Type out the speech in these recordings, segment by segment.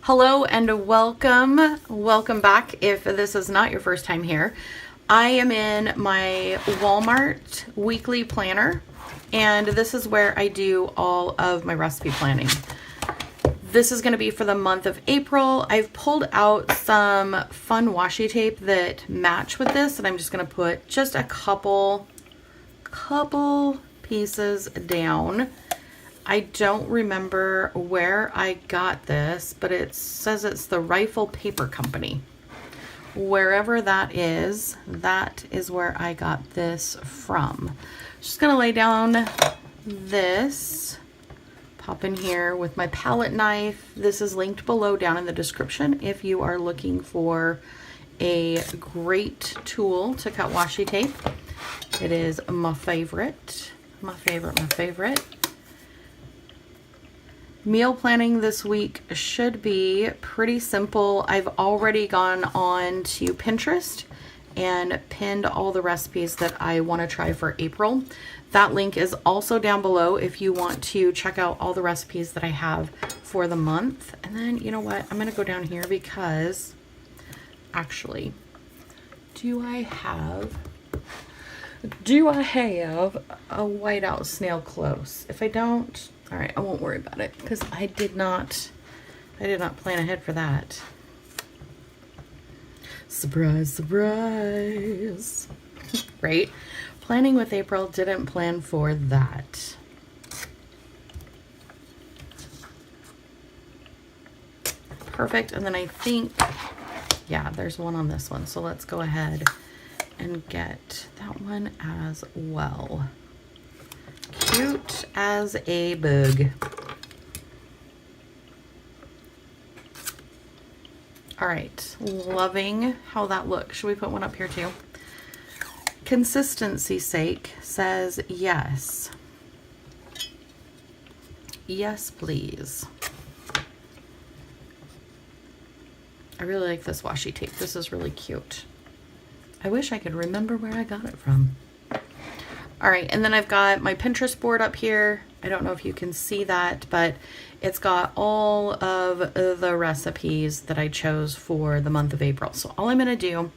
Hello and welcome back if this is not your first time here. I am in my Walmart weekly planner, and this is where I do all of my recipe planning. This is going to be for the month of April. I've pulled out some fun washi tape that match with this, and I'm just going to put just a couple pieces down. I don't remember where I got this, but it says it's the Rifle Paper Company. Wherever that is where I got this from. Just gonna lay down this, pop in here with my palette knife. This is linked below down in the description if you are looking for a great tool to cut washi tape. It is my favorite. Meal planning this week should be pretty simple. I've already gone on to Pinterest and pinned all the recipes that I want to try for April. That link is also down below if you want to check out all the recipes that I have for the month. And then, you know what? I'm going to go down here because actually, do I have a whiteout snail close? If I don't, all right, I won't worry about it because I did not plan ahead for that. Surprise, surprise. Right? Planning with April, didn't plan for that. Perfect. And then I think, yeah, there's one on this one. So let's go ahead and get that one as well. Cute as a bug. All right, loving how that looks. Should we put one up here too? Consistency's sake says yes. Yes, please. I really like this washi tape. This is really cute. I wish I could remember where I got it from. All right, and then I've got my Pinterest board up here. I don't know if you can see that, but it's got all of the recipes that I chose for the month of April. So all I'm gonna do,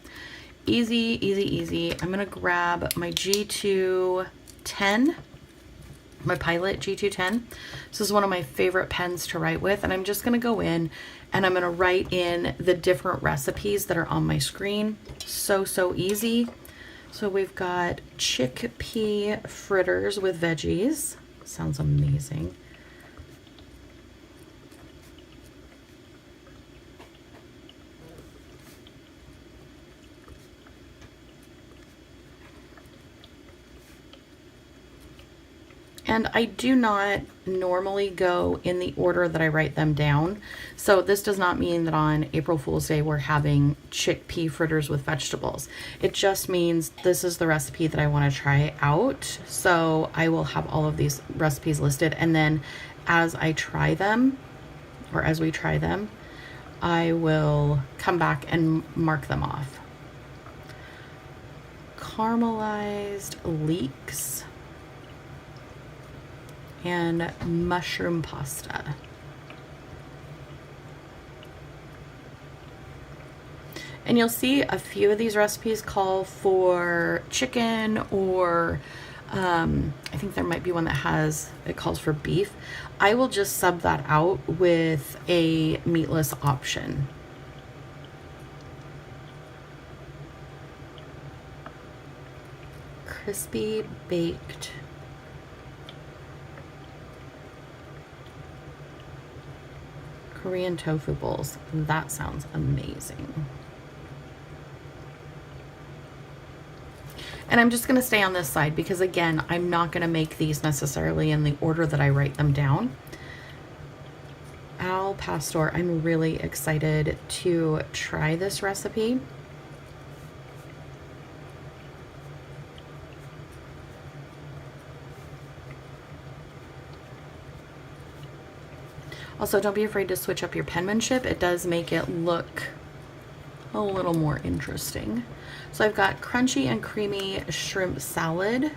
easy. I'm gonna grab my G210, my Pilot G210. This is one of my favorite pens to write with, and I'm just gonna go in and I'm gonna write in the different recipes that are on my screen. So easy. So we've got chickpea fritters with veggies. Sounds amazing. And I do not normally go in the order that I write them down. So this does not mean that on April Fool's Day we're having chickpea fritters with vegetables. It just means this is the recipe that I want to try out. So I will have all of these recipes listed, and then as I try them, or as we try them, I will come back and mark them off. Caramelized leeks and mushroom pasta. And you'll see a few of these recipes call for chicken, or I think there might be one that calls for beef. I will just sub that out with a meatless option. Crispy baked Korean tofu bowls. That sounds amazing. And I'm just going to stay on this side because, again, I'm not going to make these necessarily in the order that I write them down. Al pastor, I'm really excited to try this recipe. Also, don't be afraid to switch up your penmanship. It does make it look a little more interesting. So I've got crunchy and creamy shrimp salad.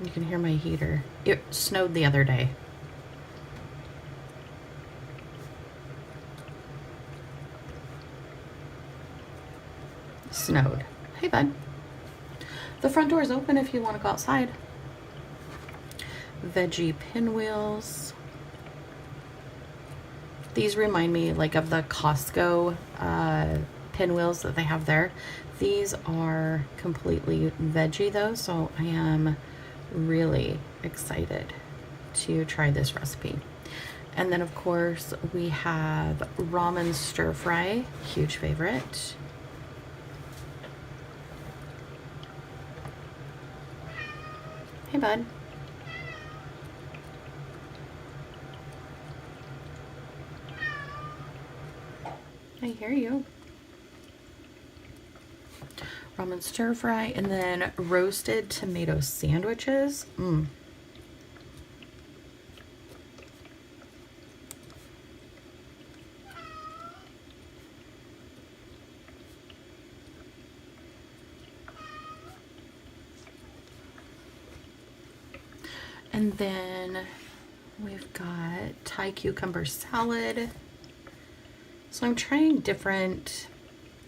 You can hear my heater. It snowed the other day. Snowed. Hey, bud. The front door is open if you want to go outside. Veggie pinwheels. These remind me like of the Costco pinwheels that they have there. These are completely veggie though, so I am really excited to try this recipe. And then of course we have ramen stir fry, huge favorite. Hey, bud. I hear you. Ramen stir fry, and then roasted tomato sandwiches. And then we've got Thai cucumber salad. So I'm trying different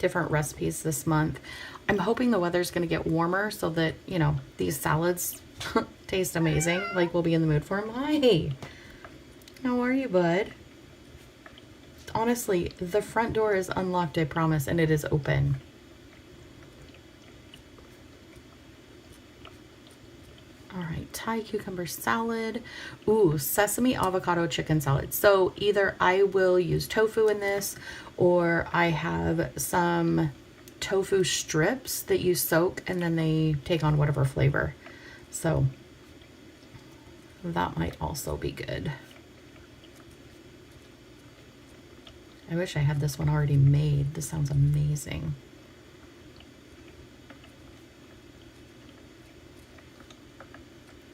recipes this month. I'm hoping the weather's going to get warmer so that, you know, these salads taste amazing. Like we'll be in the mood for them. Hi. How are you, bud? Honestly, the front door is unlocked, I promise, and it is open. All right, Thai cucumber salad. Ooh, sesame avocado chicken salad. So either I will use tofu in this, or I have some tofu strips that you soak and then they take on whatever flavor. So that might also be good. I wish I had this one already made. This sounds amazing.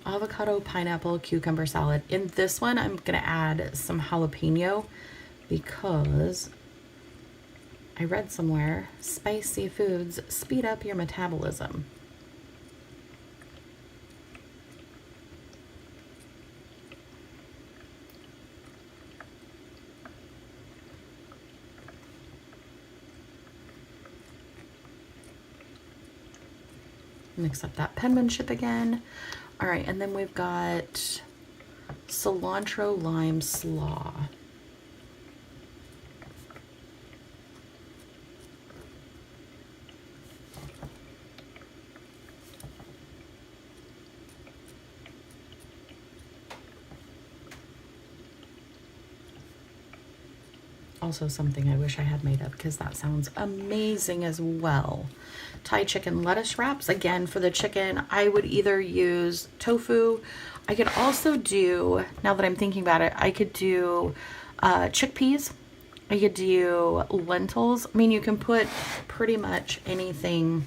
Avocado, pineapple, cucumber salad. In this one, I'm going to add some jalapeno because I read somewhere, spicy foods speed up your metabolism. Mix up that penmanship again. All right, and then we've got cilantro lime slaw. Also something I wish I had made up because that sounds amazing as well. Thai chicken lettuce wraps. Again, for the chicken, I would either use tofu. I could also do, now that I'm thinking about it, I could do chickpeas. I could do lentils. I mean, you can put pretty much anything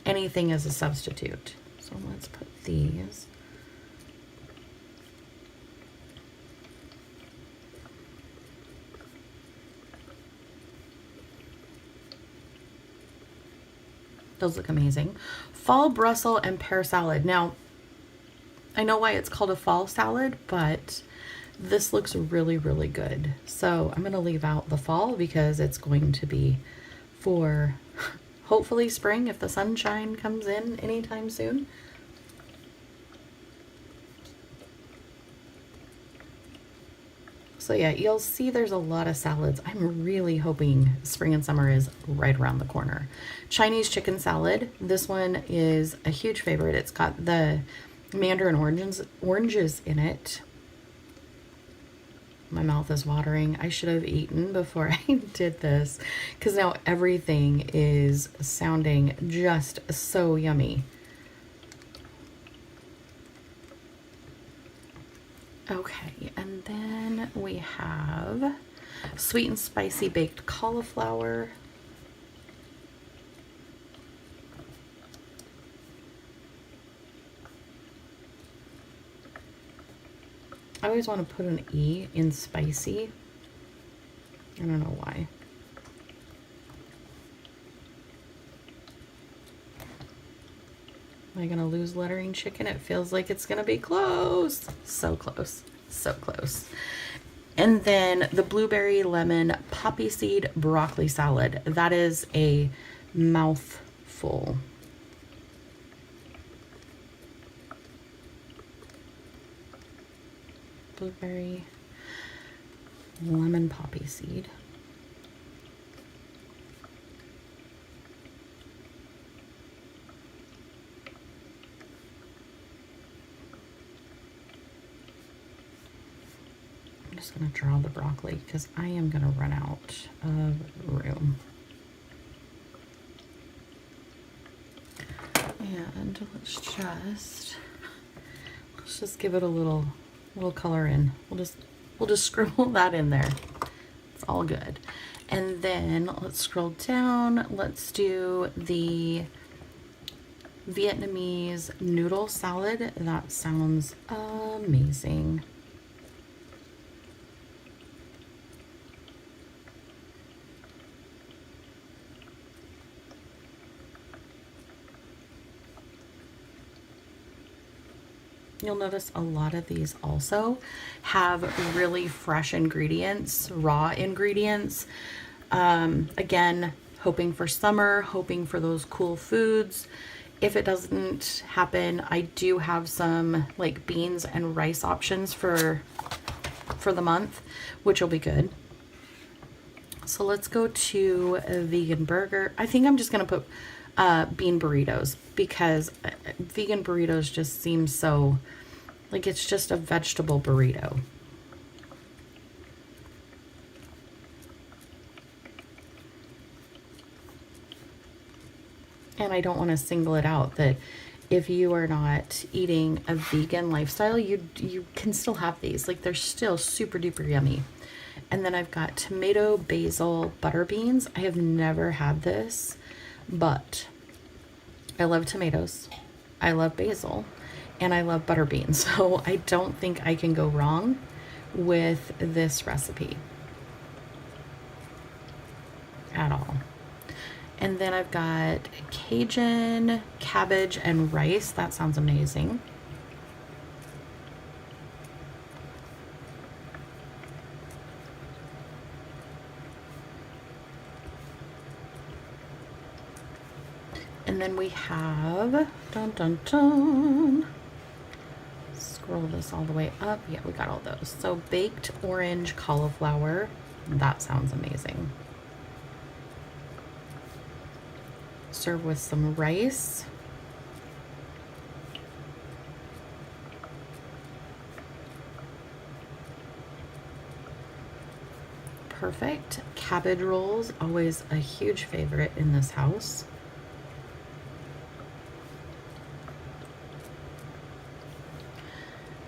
as a substitute. So let's put these. Those look amazing. Fall Brussels and pear salad. Now, I know why it's called a fall salad, but this looks really, really good. So I'm going to leave out the fall because it's going to be for hopefully spring if the sunshine comes in anytime soon. So yeah, you'll see there's a lot of salads. I'm really hoping spring and summer is right around the corner. Chinese chicken salad. This one is a huge favorite. It's got the mandarin oranges in it. My mouth is watering. I should have eaten before I did this because now everything is sounding just so yummy. Okay, and then we have sweet and spicy baked cauliflower. I always want to put an E in spicy. I don't know why. Am I gonna lose lettering chicken? It feels like it's gonna be close. So close, so close. And then the blueberry lemon poppy seed broccoli salad. That is a mouthful. Blueberry lemon poppy seed. I'm just going to draw the broccoli because I am going to run out of room. And let's just give it a little color in. We'll just scribble that in there. It's all good. And then let's scroll down. Let's do the Vietnamese noodle salad. That sounds amazing. You'll notice a lot of these also have really fresh ingredients, raw ingredients. Again, hoping for summer, hoping for those cool foods. If it doesn't happen, I do have some like beans and rice options for the month, which will be good. So let's go to a vegan burger. I think I'm just gonna put bean burritos because vegan burritos just seem so like it's just a vegetable burrito. And I don't want to single it out that if you are not eating a vegan lifestyle, you can still have these. Like they're still super duper yummy. And then I've got tomato basil butter beans. I have never had this, but I love tomatoes, I love basil, and I love butter beans. So I don't think I can go wrong with this recipe at all. And then I've got Cajun cabbage and rice. That sounds amazing. And then we have, dun dun dun, scroll this all the way up. Yeah, we got all those. So baked orange cauliflower. That sounds amazing. Serve with some rice. Perfect. Cabbage rolls, always a huge favorite in this house.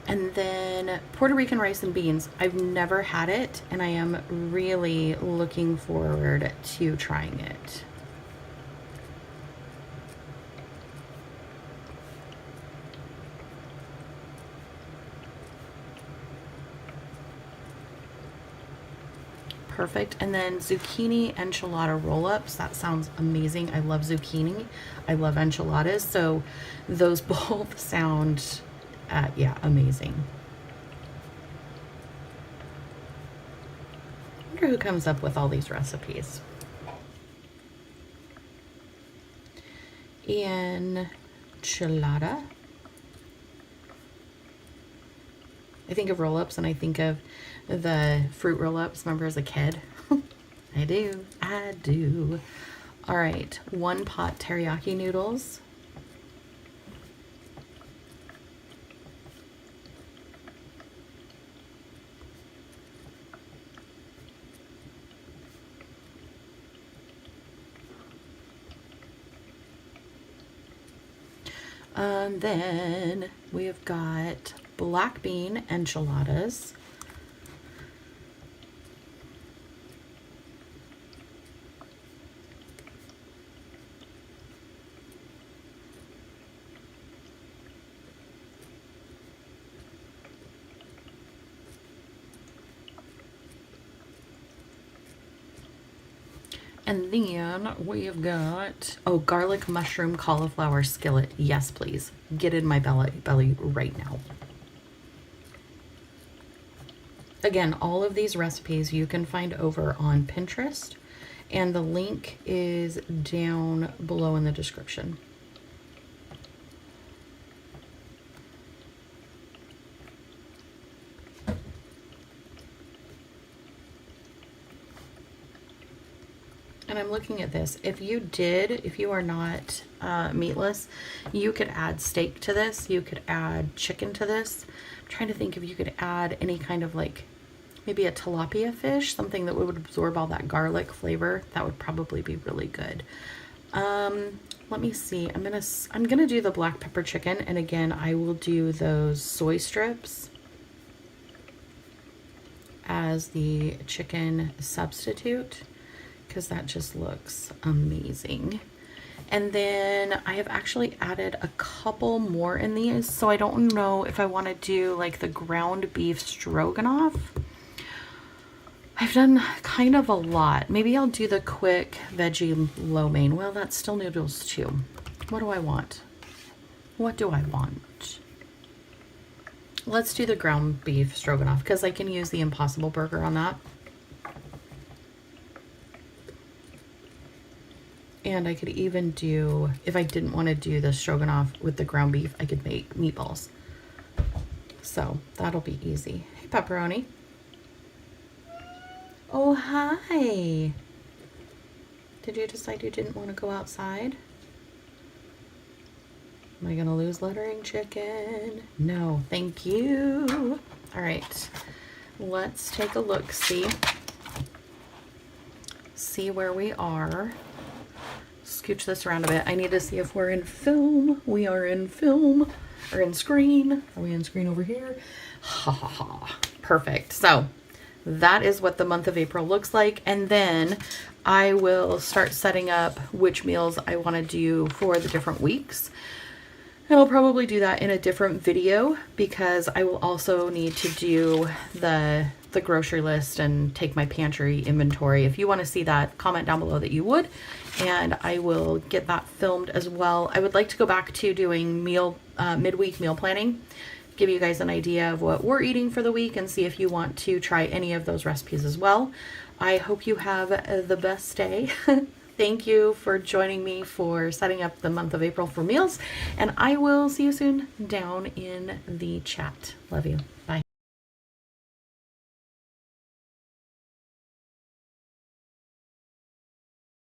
And then Puerto Rican rice and beans. I've never had it, and I am really looking forward to trying it. Perfect. And then zucchini enchilada roll-ups. That sounds amazing. I love zucchini. I love enchiladas. So those both sound, yeah, amazing. I wonder who comes up with all these recipes. Enchilada. I think of roll-ups and I think of the fruit roll-ups. Remember as a kid? I do. All right, 1 pot teriyaki noodles. And then we've got black bean enchiladas. And then we've got, oh, garlic mushroom cauliflower skillet. Yes, please. Get in my belly right now. Again, all of these recipes you can find over on Pinterest, and the link is down below in the description. And I'm looking at this. If you are not meatless, you could add steak to this. You could add chicken to this. I'm trying to think if you could add any kind of like, maybe a tilapia fish, something that would absorb all that garlic flavor. That would probably be really good. Let me see. I'm gonna do the black pepper chicken, and again, I will do those soy strips as the chicken substitute, because that just looks amazing. And then I have actually added a couple more in these, so I don't know if I want to do like the ground beef stroganoff. I've done kind of a lot. Maybe I'll do the quick veggie lo mein. Well, that's still noodles too. What do I want? What do I want? Let's do the ground beef stroganoff, because I can use the Impossible Burger on that. And I could even do, if I didn't want to do the stroganoff with the ground beef, I could make meatballs. So that'll be easy. Hey, pepperoni. Oh, hi. Did you decide you didn't want to go outside? Am I going to lose lettering, chicken? No, thank you. All right, let's take a look, see where we are. Scooch this around a bit. I need to see if we're in film. We are in film, or in screen. Are we in screen over here? Ha ha ha. Perfect. So that is what the month of April looks like. And then I will start setting up which meals I want to do for the different weeks. And I'll probably do that in a different video, because I will also need to do the grocery list and take my pantry inventory. If you want to see that, comment down below that you would, and I will get that filmed as well. I would like to go back to doing midweek meal planning, give you guys an idea of what we're eating for the week, and see if you want to try any of those recipes as well. I hope you have the best day. Thank you for joining me for setting up the month of April for meals, and I will see you soon down in the chat. Love you. Bye.